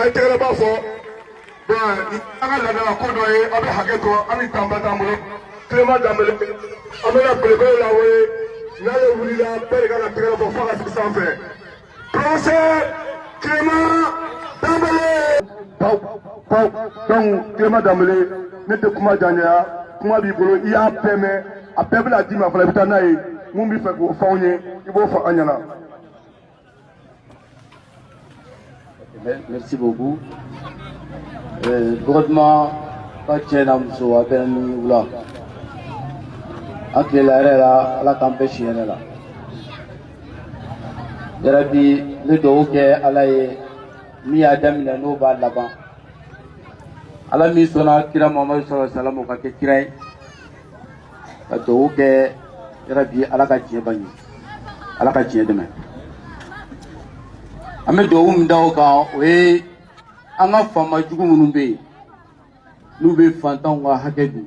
ay tere ba fo ba anga la na ko do e abi hage to ami tamba tambulo Clément Dambélé amena belebele la we na le wuli la pere kana tere ba fo ka sans faire Français Clément Dambélé donc Clément Dambélé ne te kuma janya kuma bi bolo I a peme a pebe la dima fala bitana e mun bi fa ko fawnye ibo fa anyana. Merci beaucoup. Broadement, quand tu es dans le show, à peine là. Entre l'arrêt là, à la campagne là. Jarabi, le dos qui est à la mi adam na no ba là-bas. À la mi sona kira Muhammad sallallahu alaihi wasallam ka ke kira. Ka do ke Jarabi ala ka tie bani. Ala ka tie demain. Ame do daw ka we anga fama jugu munumbe nube fantan wa hakedu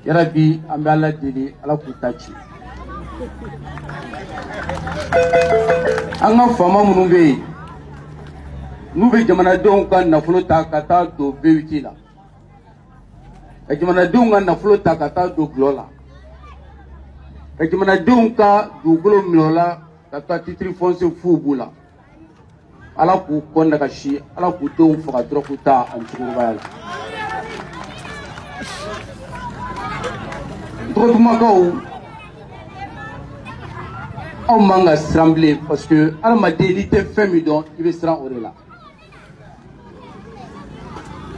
yarabi ambe ala dili ala kutachi anga fama munumbe nube jamana don kan na fulo ta kata do bewiti la e jamana don kan na fulo ta kata do glola e jamana don ka do glo milola kata titri fonse fubula ala ku konda kashi ala ku to faga drokuta an tsugurbayala drokuma ko on manga trembler parce que ala ma délité femme donc il veut se rendre là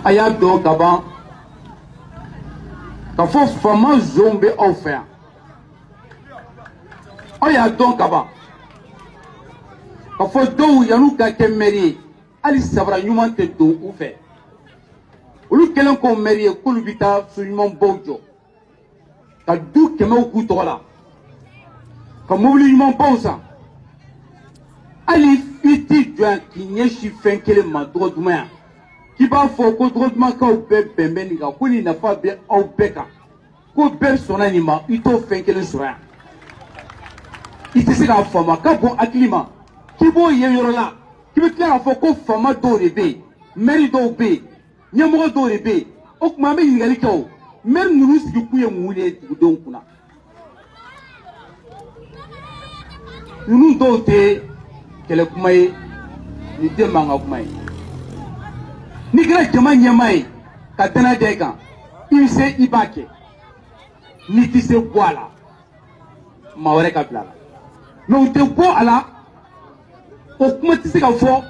aya do kaba ka fo fama zombe offert aya do kaba ka fo do yanu ka ke mairie ali sabra nyuma te do u fe olu kelen ko mairie ko lu bita su nyuma bojo ka du keme ku to la ka mobili nyuma bonsa ali fiti joan ki nyeshi fen kele ma do duma ki ba fo ko do duma ka u be bembe ni ka ko ni na fa be au beka ko be sona ni ma ito fen kele sura ite se ka fama ka bon aklima Kibo yeyorola, kibe kila fo ko fama do rebe, meri do be, nyamogo do rebe, ok mame yingali kaw, mer nuru sigi kuye mwule don kuna. Nunu do te kele kumaye, ni de manga kumaye. Ni kila jama nyamaye, katena deka, ise ibake, ni tise wala, mawere kablala. No te bo ala, o kuma ti se ka fo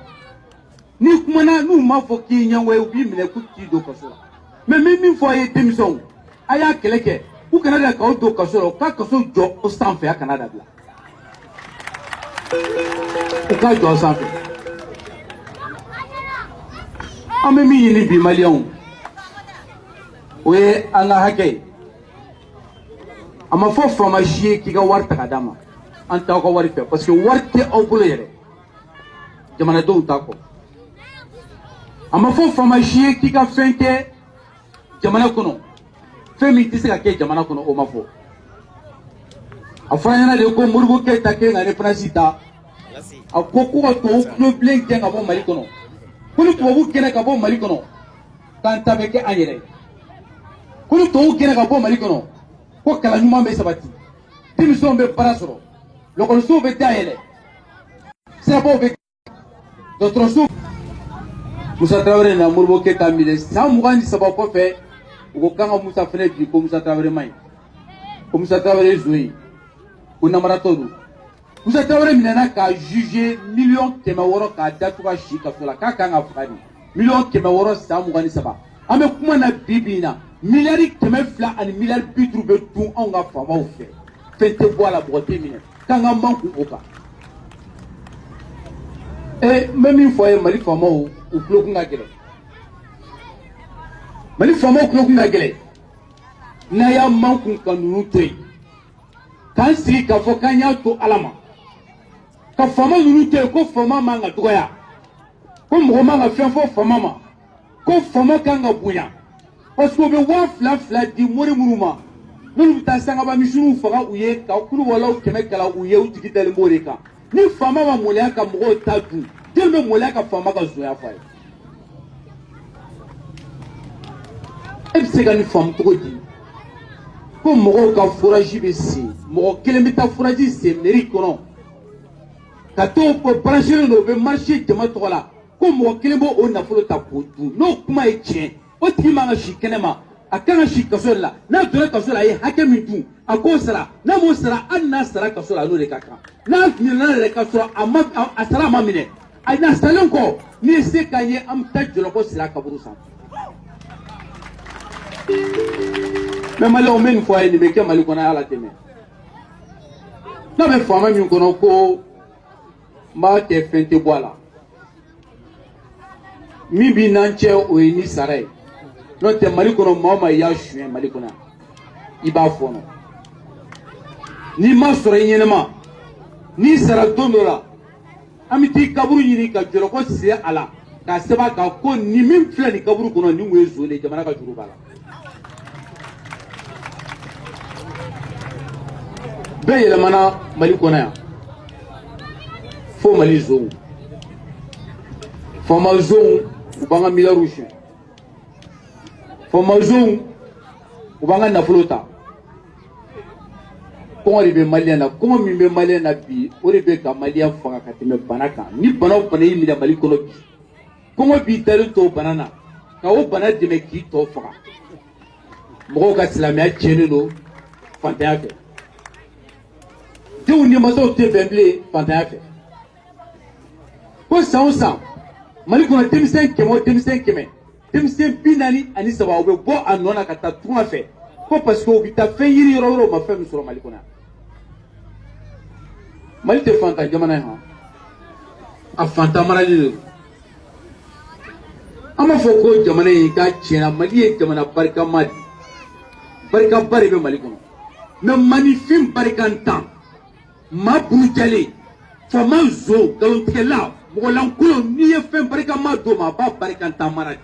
ni kuma na nu ma fo ki nyanwe u bi mele ku ti do kaso mais mi fo ye démission aya keleke u kana da ka o do kaso ka kaso jo o sanfɛ a kana da bila u ka jo sanfɛ an bɛ min ɲini bi maliyɛnw o ye an ka hakɛ a ma fɔ faama si ye k'i ka wari ta ka d'a ma an t'aw ka wari fɛ parce que wari tɛ aw bolo yɛrɛ jamana dɔw ta kɔ a ma fɔ faama si ye k'i ka fɛn kɛ jamana kɔnɔ fɛn min tɛ se ka kɛ jamana kɔnɔ o ma fɔ a fɔra ɲɛna de ko Modibo Keyita kɛ ka référence ta a ko ko ka tubabu tulo bilen gɛn ka bɔ Mali kɔnɔ ko ni tubabu gɛnna ka bɔ Mali kɔnɔ k'an ta bɛ kɛ an yɛrɛ ko ni tubabu gɛnna ka bɔ Mali kɔnɔ ko kalan ɲuman bɛ sabati denmisɛnw bɛ baara sɔrɔ lakɔlisow bɛ dayɛlɛ sirabaw bɛ dɔgɔtɔrɔso Musa Traoré na Modibo Keyita minɛ san 23 kɔfɛ u ko k'an ka Musa fɛnɛ bi ko Musa Traoré man ɲi ko Musa Traoré ye zon ye ko namaratɔ don Musa Traoré minɛna k'a juger $100,000 k'a datugu ka si kaso la k'a kan ka faga de $100,000 san 23 an bɛ kuma na bi bi in na miliyari 200 ani miliyari 50 bɛ dun anw ka faamaw fɛ fɛn tɛ bɔ a la mɔgɔ tɛ minɛ k'an ka manku o kan n bɛ min fɔ ye Mali faamaw u tulokun ka gɛlɛn Mali faamaw tulokun ka gɛlɛn n'a y'a manku ka ninnu to yen k'an sigi k'a fɔ k'an y'a to Ala ma ka faama ninnu to yen ko faama man ka dɔgɔya ko mɔgɔ man ka fɛn fɔ faama ma ko faama kan ka bonya parce que u bɛ 2,000 di mori minnu ma n'olu bɛ taa sangaba misiw faga u ye ka kulubalaw kɛmɛ kala u ye u jigi dalen b'o de kan ni faama ma maloya ka mɔgɔw ta dun jeli bɛ maloya ka faama ka zonya fɔ a ye se ka ni faamu cogo di ko mɔgɔw ka foraji bɛ sen mɔgɔ kelen bɛ taa foraji sen mairie kɔnɔ ka t'o branchelen don o bɛ marché jama tɔgɔ la ko mɔgɔ kelen b'o o nafolo ta k'o dun n'o kuma ye tiɲɛ o tigi man ka si kɛnɛ ma a kan ka si kaso de la n'a donna kaso la a ye hakɛ min dun a k'o sara n'a m'o sara hali n'a sara kaso la n'o de ka kan n'a minɛna yɛrɛ ka sɔrɔ a sara a ma minɛ a na salen kɔ n'i ye se k'an ye an bɛ taa jɔlɔkɔ siri a kaburu sanfɛ. mais maliyɛnw bɛ nin fɔ a ye nin bɛ kɛ Mali kɔnɔ a y'a latɛmɛ n'a bɛ faama min kɔnɔ ko n b'a kɛ fɛn tɛ bɔ a la min b'i n'an cɛ o ye ni sara ye n'o tɛ Mali kɔnɔ maa o maa i y'a suɲɛ Mali kɔnɔ i b'a fɔnɔ n'i ma sɔrɔ i ɲɛnɛma n'i sara don dɔ la an bɛ t'i kaburu ɲini ka jɔlɔkɔ siri a la k'a sɛbɛn a kan ko nin min filɛ nin kaburu kɔnɔ nin kun ye zon de ye jamana ka juru b'a la. bɛɛ yɛlɛmana Mali kɔnɔ yan fo Mali zonw faama zonw u b'an ka miliyariw suɲɛ faama zonw u b'an ka nafolo ta kɔngɔ de bɛ maliyɛn na kɔngɔ min bɛ maliyɛn na bi o de bɛ ka maliyɛn faga ka tɛmɛ bana kan ni bana o bana y'i minɛ Mali kɔnɔ bi kɔngɔ b'i dalen to o bana na ka o bana dɛmɛ k'i tɔ faga mɔgɔw ka silamɛya tiɲɛnen don fantanya fɛ denw ni mansaw tɛ bɛn bilen fantanya fɛ ko san o san Mali kɔnɔ denmisɛn kɛmɛ o denmisɛn kɛmɛ denmisɛn 43 u bɛ bɔ a nɔ na ka taa tunga fɛ ko parce que u bɛ taa fɛn yiri yɔrɔ wɛrɛw ma fɛn min sɔrɔ Mali kɔnɔ Mali tɛ fantan jamana ye han a fantan marali de don an b'a fɔ ko jamana in k'a tiɲɛna Mali ye jamana barikama de barikaba de bɛ Mali kɔnɔ mais manifin barikantan maa burujalen faama zo nkalontigɛla mɔgɔlankolon n'i ye fɛn barikama d'o ma a b'a barikantan mara de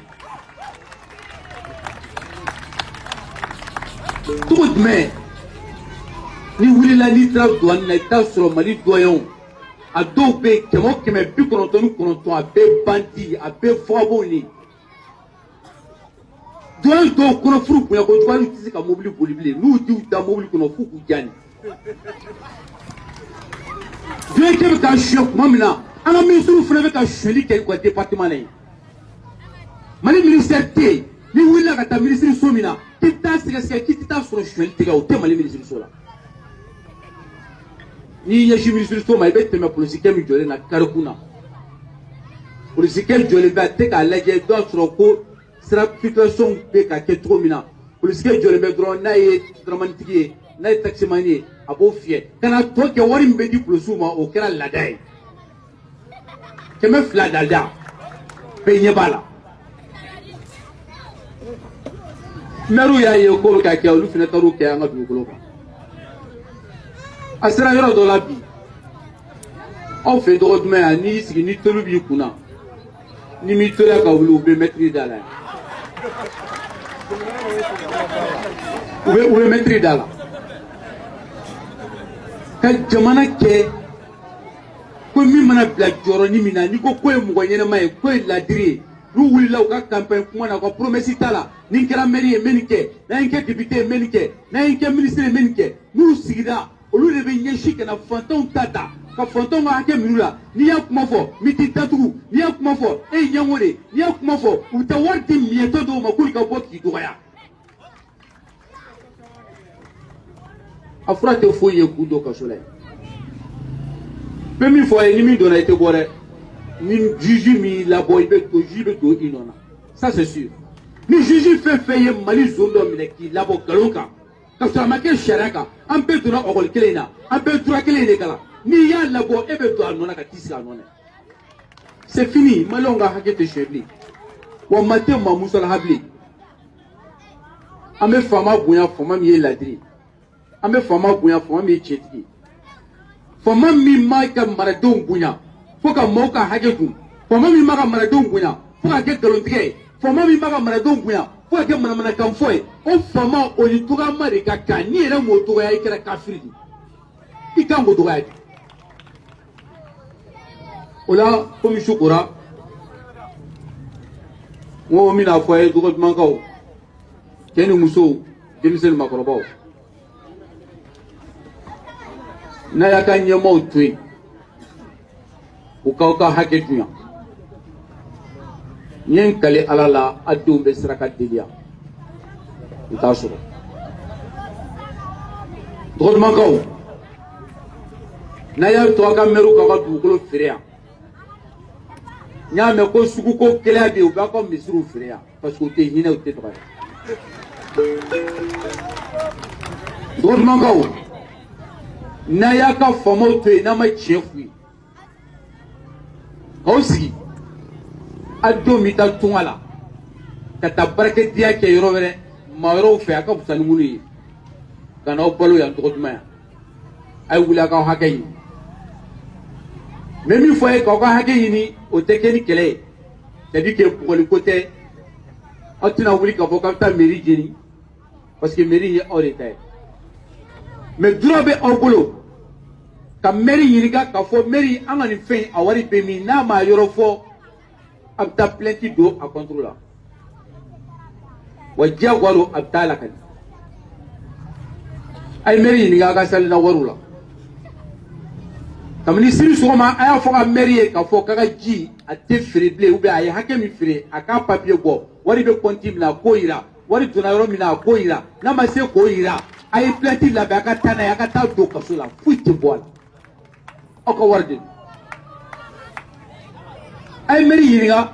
cogo jumɛn ni wulila n'i taara douane na i t'a sɔrɔ Mali doyenw a dɔw bɛ yen 199 a bɛɛ bandi a bɛɛ fɔgabow ni douane dɔw kɔnɔ furu bonya ko douane tɛ se ka mobili boli bilen n'u y'u da mobili kɔnɔ f'u k'u jani douane bɛ ka suɲɛ tuma min na an ka ministres fana bɛ ka suɲɛli kɛ u ka département na yen Mali ministère tɛ yen ni wulila ka taa ministre so min na k'i t'a sɛgɛsɛgɛ k'i tɛ taa sɔrɔ suɲɛli tɛ kɛ o tɛ Mali ministre so la n'i ɲɛsin ministre so ma i bɛ tɛmɛ polisikɛ min jɔlen na karikun na polisikɛ jɔlen bɛ a tɛ k'a lajɛ dɔw sɔrɔ ko sira filtration bɛ ka kɛ cogo min na polisikɛ jɔlen bɛ dɔrɔn n'a ye dɔrɔmɛtigi ye n'a ye taximani ye a b'o fiyɛ ka na tɔ kɛ wari min bɛ di polisiw ma o kɛra laada ye 200 dalida bɛɛ ɲɛ b'a la maire y'a ye k'o bɛ ka kɛ olu fana taar'o kɛ an ka dugukolo kan a sera yɔrɔ dɔ la bi aw fɛ dɔgɔ jumɛn yan n'i y'i sigi ni tolu b'i kunna ni m'i teliya ka wuli u bɛ mɛtiri da la yan u bɛ mɛtiri da la ka jamana kɛ ko min mana bila jɔyɔrɔnin min na n'i ko ye mɔgɔ ɲɛnama ye ko ye ladiri ye n'u wulila u ka campagne kuma na u ka promesse t'a la ni n kɛra maire ye n bɛ nin kɛ n'an ye n kɛ député ye n bɛ nin kɛ n'an ye n kɛ ministre ye n bɛ nin kɛ n'u sigira olu de bɛ ɲɛsin ka na fantanw ta ka fantanw ka hakɛ minɛ u la n'i y'a kuma fɔ min t'i datugu n'i y'a kuma fɔ e ye ɲɛngo de n'i y'a kuma fɔ u bɛ taa wari di miɲɛtɔ dɔw ma k'olu ka bɔ k'i dɔgɔya a fura tɛ foyi ye k'u don kaso la yen n bɛ min fɔ a ye ni min donna i tɛ bɔ dɛ ni juge min labɔ i bɛ don juge bɛ don i nɔ na ça c'est sûr ni juge fɛn fɛn ye Mali zone dɔ minɛ k'i labɔ nkalon kan ka sɔrɔ a ma kɛ sariya kan an bɛɛ donna ɔkɔli kelen in na an bɛɛ droit kelen de kalan n'i y'a labɔ e bɛ don a nɔ na ka t'i sigi a nɔ na c'est fini maliyɛnw ka hakɛ tɛ suɲɛ bilen wa maa tɛ maa musalaha bilen an bɛ faama bonya faama min ye ladiri an bɛ faama bonya faama min ye cɛtigi faama min ma ka maradenw bonya fo ka maaw ka hakɛ dun faama min ma ka maradenw bonya fo ka kɛ nkalontigɛ ye faama min ma ka maradenw bonya fo ka kɛ manamanakan fɔ ye o faama o ni dɔgɔyama de ka kan n'i yɛrɛ m'o dɔgɔya i kɛra kafiri de i kan k'o dɔgɔya de o la komi su kora n ko n bɛna fɔ a ye dɔgɔ dumankaw Keni muso denmisɛnnin makɔrɔbaw n'a y'a ka ɲɛmaaw to yen u k'aw ka hakɛ dunya n ye n kale ala la a denw bɛ saraka deliya u t'a sɔrɔ dɔgɔdumankaw n'a y'a to a ka mɛriw k'aw ka dugukolo feere yan n y'a mɛn ko suguko gɛlɛya bɛ yen u b'a ka misiriw feere yan parce que u tɛ hinɛ u tɛ dɔgɔya dɔgɔdumankaw n'a y'a ka faamaw to yen n'a ma tiɲɛ f'u ye k'aw sigi a denw bɛ taa tunga la ka taa baarakɛdenya kɛ yɔrɔ wɛrɛ maa wɛrɛw fɛ a ka fisa ni minnu ye ka n'aw balo yan tɔgɔ duman yan a ye wuli a k'aw hakɛ ɲini n bɛ min fɔ a ye k'aw ka hakɛ ɲini o tɛ kɛ ni kɛlɛ ye c'est-à-dire que bugɔliko tɛ aw tɛna wuli k'a fɔ k'aw bɛ taa mairie jeni parce que mairie ye aw de ta ye mais droit bɛ aw bolo ka mairie ɲininka k'a fɔ mairie an ka nin fɛn a wari bɛ min n'a ma yɔrɔ fɔ a bɛ taa plainte don a contre la wa diyagoya don a bɛ taa lakali a ye mairie ɲininka a ka salina wariw la kabini sini sɔgɔma a y'a fɔ ka mairie ye k'a fɔ k'a ka ji a tɛ feere bilen ou bien a ye hakɛ min feere a k'a papier bɔ wari bɛ compte min na a k'o yira wari donna yɔrɔ min na a k'o yira n'a ma se k'o yira a ye plainte labɛn a ka taa n'a ye a ka taa don kaso la foyi tɛ bɔ a la aw ka wari de don a ye mairie ɲininka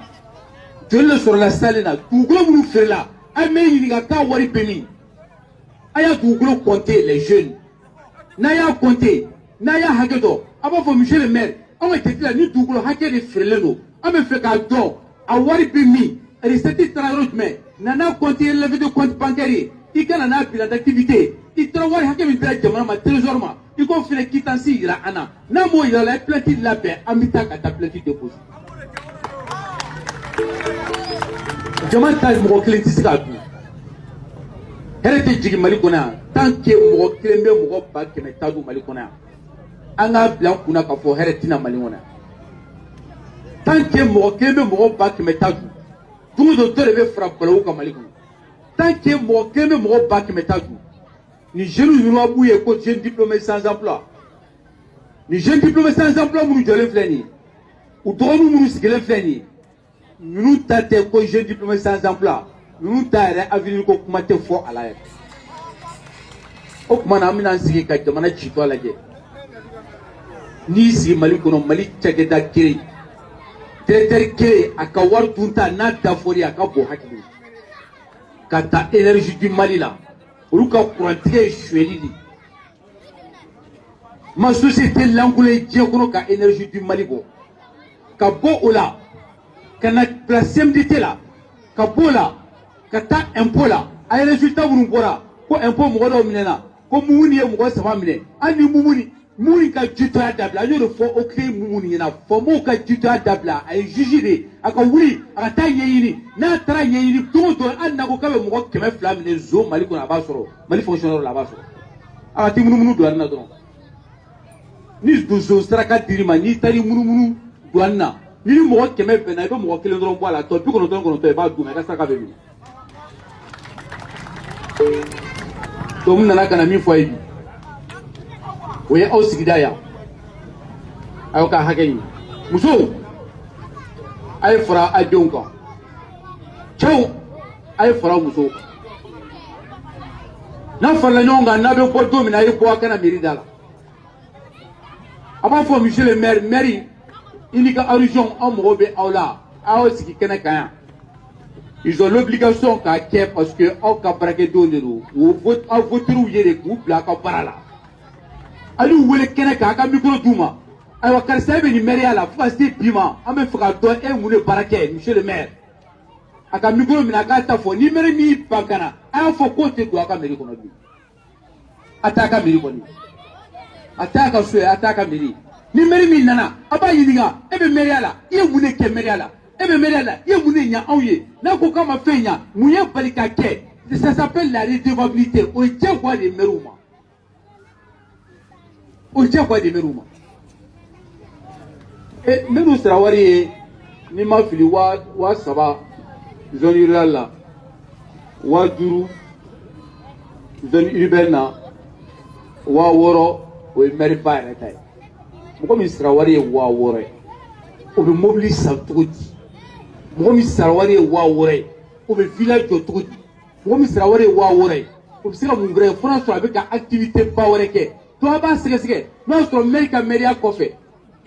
joli de sɔrɔla sale na dugukolo minnu feerela a ye mairie ɲininka k'a wari bɛ min a y'a dugukolo compter les jeunes n'a y'a compter n'a y'a hakɛ dɔn a b'a fɔ monsieur le maire anw ka jate la ni dugukolo hakɛ de feerelen don an bɛ fɛ k'a dɔn a wari bɛ min recette taara yɔrɔ jumɛn nana compter levée de compte bancaire ye i ka na n'a bilan d'activité i taara wari hakɛ min dira jamana ma trésor ma i k'o fɛnɛ quittance yira an na n'a m'o yira la a ye plainte labɛn an bɛ taa ka taa plainte déposer jama ta mɔgɔ kelen tɛ se k'a dun hɛrɛ tɛ jigin Mali kɔnɔ yan tant que mɔgɔ kelen bɛ mɔgɔ 100,000 ta dun Mali kɔnɔ yan an k'a bila an kunna k'a fɔ hɛrɛ tɛna Mali kɔnɔ yan tant que mɔgɔ kelen bɛ mɔgɔ 100,000 ta dun don o don dɔ de bɛ fara balawu kan Mali kɔnɔ tant que mɔgɔ kelen bɛ mɔgɔ 100,000 ta dun ni jeunes ninnu a b'u ye ko jeunes diplômés sans emploi ni jeunes diplômés sans emploi minnu jɔlen filɛ nin ye u dɔgɔninw minnu sigilen filɛ nin ye ninnu ta tɛ ko jeunes diplômés sans emploi ninnu ta yɛrɛ avenir ko kuma tɛ fɔ a la yɛrɛ o tuma na an bɛna an sigi ka jamana citɔ lajɛ n'i y'i sigi Mali kɔnɔ Mali cakɛda kelen directeur kelen a ka wari dunta n'a dafɔri a ka bon hakili ka taa énergie du Mali la olu ka kurantigɛ ye suyɛli de ma société lankolon diɲɛ kɔnɔ ka énergie du Mali bɔ ka bɔ o la ka na bila CMDT la ka bɔ o la ka taa impôt la a ye résultat minnu bɔra ko impôt mɔgɔ dɔw minɛna ko Mumuni ye mɔgɔ 3 minɛ hali ni Mumuni ka jitoya dabila an y'o de fɔ o tile Mumuni ɲɛna faamaw ka jitoya dabila a ye juge de a ka wuli a ka taa ɲɛɲini n'a taara ɲɛɲini don o don hali n'a ko k'a bɛ mɔgɔ 200 minɛ zo Mali kɔnɔ a b'a sɔrɔ Mali fonctionnaire la a b'a sɔrɔ a ka t'i munumunu douane na dɔrɔn ni zo saraka dir'i ma n'i taar'i munumunu douane na ni mɔgɔ 100 bɛnna i bɛ mɔgɔ 1 dɔrɔn bɔ a la tɔ 99 i b'a d'u ma i ka saraka bɛ minɛ donc n nana ka na min fɔ a ye bi o ye aw sigida yan a y'aw ka hakɛ ɲini musow a ye fara a denw kan cɛw a ye fara musow kan n'a farala ɲɔgɔn kan n'a bɛ bɔ don min na a ye bɔ a kana mairie da la a b'a fɔ monsieur le maire mairie i n'i ka allusion an mago bɛ aw la a y'aw sigi kɛnɛ kan yan ils ont l'obligation k'a kɛ parce que aw ka baarakɛdenw de don aw voteriw ye de k'u bila a ka baara la a y'u wele kɛnɛ kan a ka micro d'u ma ayiwa karisa e bɛ nin maire la fo ka se bi ma an bɛ fɛ k'a dɔn e mun de baara kɛ monsieur le maire a ka micro minɛ a k'a ta fɔ ni maire min ban kana a y'a fɔ k'o tɛ don a ka mairie kɔnɔ bi a t'a ka mairie kɔnɔ a t'a ka so ye a t'a ka mairie ni maire min nana a b'a ɲininka e bɛ maire la i ye mun de kɛ maire la e bɛ maire la i ye mun de ɲɛ anw ye n'a ko k'a ma fɛn ɲɛ mun ye bali ka kɛ ça s'appelle la redevabilité o ye diyagoya de ye maire ma o ye diyagoya de ye maire ma minnu sara wari ye n'i ma fili 3,000 zone rurale la 5,000 zone urbaine na wa woro o mairie ba yɛrɛ ta ye mɔgɔ min sara wari ye wa wɔɔrɔ ye o bɛ mobili san cogo di mɔgɔ min sara wari ye wa wɔɔrɔ ye o bɛ village jɔ cogo di mɔgɔ min sara wari ye wa wɔɔrɔ ye o bɛ se ka mun wɛrɛ ye fo n'a sɔrɔ a bɛ ka activité ba wɛrɛ kɛ to a b'a sɛgɛsɛgɛ n'a sɔrɔ maire ka maire kɔfɛ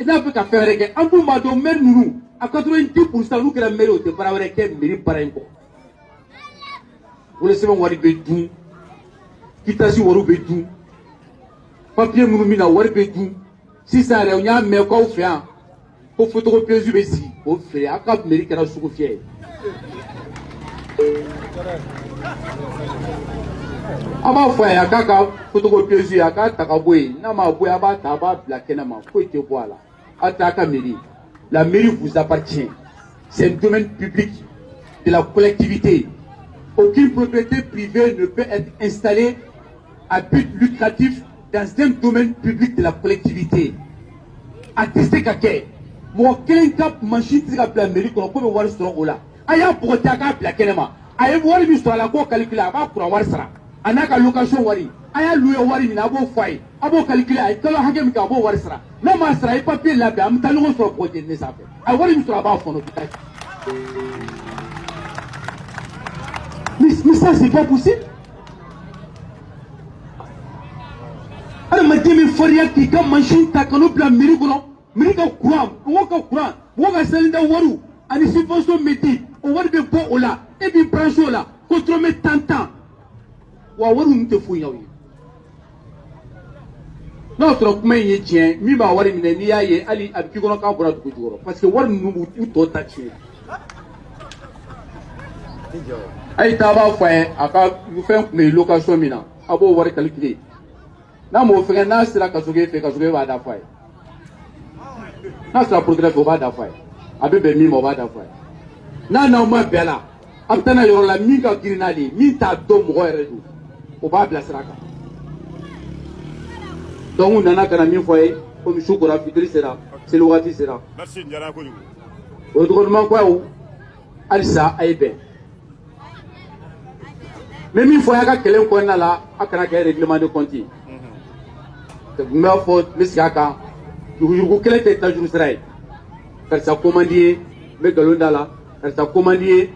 i n'a fɛ ka fɛn wɛrɛ kɛ an dun b'a dɔn maire ninnu a 90% n'u kɛra maire o tɛ baara wɛrɛ kɛ mairie baara in kɔ wolosɛbɛn wari bɛ dun kitasi wariw bɛ dun papier minnu bɛ na wari bɛ dun sisan yɛrɛ u y'a mɛn k'aw fɛ yan ko photocopieuse bɛ sigi k'o feere a ka mairie kɛra sugu fiyɛ ye a b'a fɔ a ye a k'a ka photocopieuse a k'a ta ka bɔ yen n'a ma bɔ yen a b'a ta a b'a bila kɛnɛ ma foyi tɛ bɔ a la a t'a ka mairie la mairie vous appartient c'est un domaine public de la collectivité. Aucune propriété privée ne peut être installée à but lucratif dans un domaine public de la collectivité. Attesté qu'à moi, quelqu'un machine qui a la mairie qu'on peut voir sur là. Aya pour ta la kenema. Aya voir l'histoire la quoi calculer avant pour avoir ça. Anaka location wari. Aya louer wari mina abo fay. Abo calculer ay kala hagem ka abo war sara. Na ma sara ay papier là ba am talon sur projet ne ça fait. Ay wari l'histoire ba fond hôpital. Mais ça, c'est pas possible. Alors, ma demi foria qui a machine ta canope la mérigolo, mériga courant, on va salir dans Waru, à des subventions métiers, on va de bon là, et puis brancho là, contre mes tantans. Waru nous te fouille. Notre comment il est tien, mi ma wari mine ni aye ali abikiko ka bora du kujuro, parce que Waru nous ou to taché. Aïe taba fait à une location mina abo wari calculer na mo fait na sira kasoge fait kasoge va da fait na sira progrès va da fait abe be mi mo va da fait na ma bela amtana yoro la mi ka girinali mi ta do mo re du o ba bla sira ka donc nana kana mi foi comme shukura fitri sera c'est le wati sera merci ndiara ko o gouvernement quoi ou alisa aibe. Mais il faut que quelqu'un soit là, à un règlement de compte. Mais il faut que quelqu'un soit là, car ça commandé, mais galon là, car ça commandé,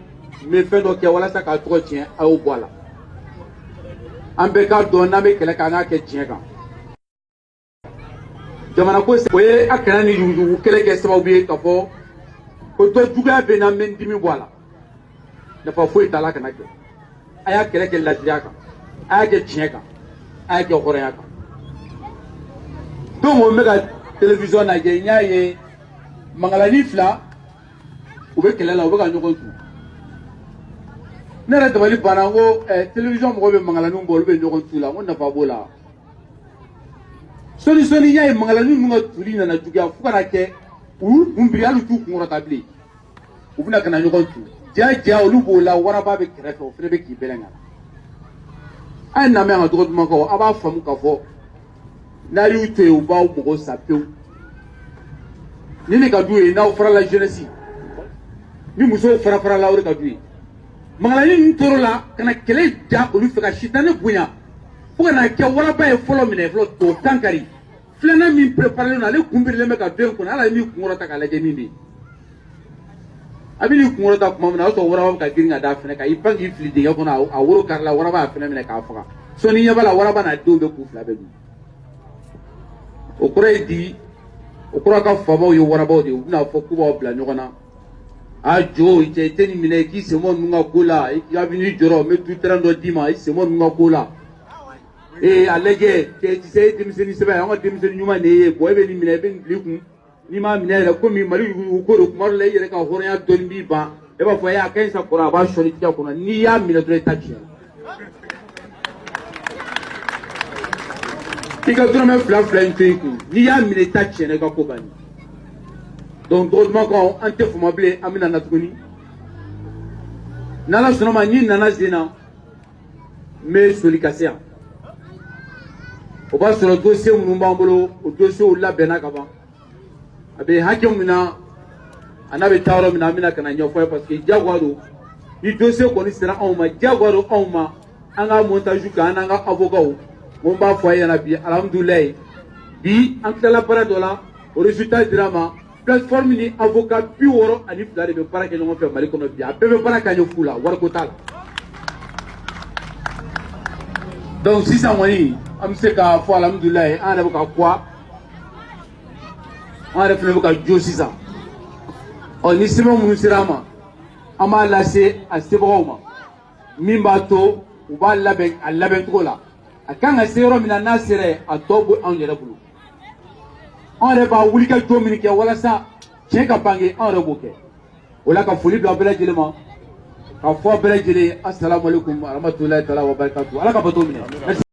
mais fait donc voilà ça qu'a trop tient à au bois là. En béca donne mais quelqu'un qui tient quand. Jamana ko se koye akana ni yugu quelqu'un qui oublié ka fo ko to juga bena men dimi bois ne pas fouiller ta la kana ke. Aya kele ke ladria kan aya ke tiɲɛ kan aya ke hɔrɔnya kan donc o bɛ ka télévision lajɛ n y'a ye mangalani fila u bɛ kɛlɛ la u bɛ ka ɲɔgɔn tu ne yɛrɛ dabali banna n ko télévision mɔgɔw bɛ mangalaniw bɔ olu bɛ ɲɔgɔn tu la n ko nafa b'o la sɔni n y'a ye mangalani ninnu ka tuli nana juguya fo kana kɛ u kun biri hali u t'u kunkɔrɔta bilen u bɛna ka na ɲɔgɔn tu. Dia olu b'o la waraba bɛ kɛrɛfɛ o fana bɛ k'i bɛlɛn kan a ye namɛ an ka dɔgɔtuma kɔ a b'a faamu k'a fɔ n'a y'u to yen u b'aw mɔgɔw sa pewu ni ne ka d'u ye n'aw farala jeunesse ni musow fara-farala o de ka d'u ye mangalani ninnu tɔɔrɔ la ka na kɛlɛ ja olu fɛ ka sitanɛ bonya fo ka na kɛ waraba ye fɔlɔ minɛ fɔlɔ o kan kari filanan min préparé ale kun birilen bɛ ka don in kɔnɔ ala ye min kunkɔrɔta k'a lajɛ min bɛ yen. Abili kunkɔrɔta kuma min na o y'a sɔrɔ waraba ka girin ka da fɛnɛ kan i pan k'i fili dingɛ kɔnɔ a woro kari la waraba y'a fɛnɛ minɛ k'a faga sɔnni ɲɛ b'a la waraba n'a denw bɛ k'u fila bɛɛ dun o kɔrɔ ye di o kɔrɔ ka faamaw ye warabaw de ye u bɛna fɔ k'u b'aw bila ɲɔgɔn na a jɔ cɛ i tɛ nin minɛ k'i senbɔ ninnu ka ko la i ka b'i jɔrɔ n bɛ du tɛrɛn dɔ d'i ma i senbɔ ninnu ka ko la a lajɛ cɛ ti se e denmisɛnnin sɛbɛn an ka denmisɛnnin ɲuman de ye bɔn e bɛ nin minɛ e bɛ nin bil'i kun. Ni ma minɛ yɛrɛ komi mali yugu ko do kuma dɔ la i yɛrɛ ka hɔrɔnya dɔɔni b'i ban e b'a fɔ a ka ɲi sa kɔrɔ a b'a sɔnni tigɛ kɔnɔ n'i y'a minɛ dɔrɔn i ta tiɲɛ i ka dɔrɔmɛ fila in to i kun n'i y'a minɛ i ta tiɲɛ i ka ko banni donc dɔgɔtuma kan an tɛ fama bilen an bɛna na tuguni n'ala sɔnna ma n'i nana sen na n bɛ soli ka se yan o b'a sɔrɔ dossier minnu b'an bolo o dossier labɛnna ka ban. A bɛ hakɛ min na a n'a bɛ taa yɔrɔ min na an bɛna ka na ɲɛfɔ ye parce que diyagoya don ni dossier kɔni sera anw ma diyagoya don anw ma anga montage kan anga avocat mon ba foyer na bi alhamdulillah bi an kala para dola au résultat drama plateforme ni avocat bi woro ani fila de be para ke no fe mali kono bi a be para ka nyo fula war ko tal donc si ça woni am se ka fo alhamdulillah an da ka quoi an da fele ka jo si ça on ni sima mun sirama ama lase a seboma min b'a to u b'a labɛn a labɛn cogo la a kan ka se yɔrɔ min na n'a sera yen a tɔ bɛ anw yɛrɛ bolo anw yɛrɛ b'a wuli ka jɔ min kɛ walasa tiɲɛ ka bange anw yɛrɛ b'o kɛ o la ka foli bila bɛɛ lajɛlen ma ka fɔ bɛɛ lajɛlen assalamu alaikum warahmatulahi taala wabarakatuh ala ka bato minɛ.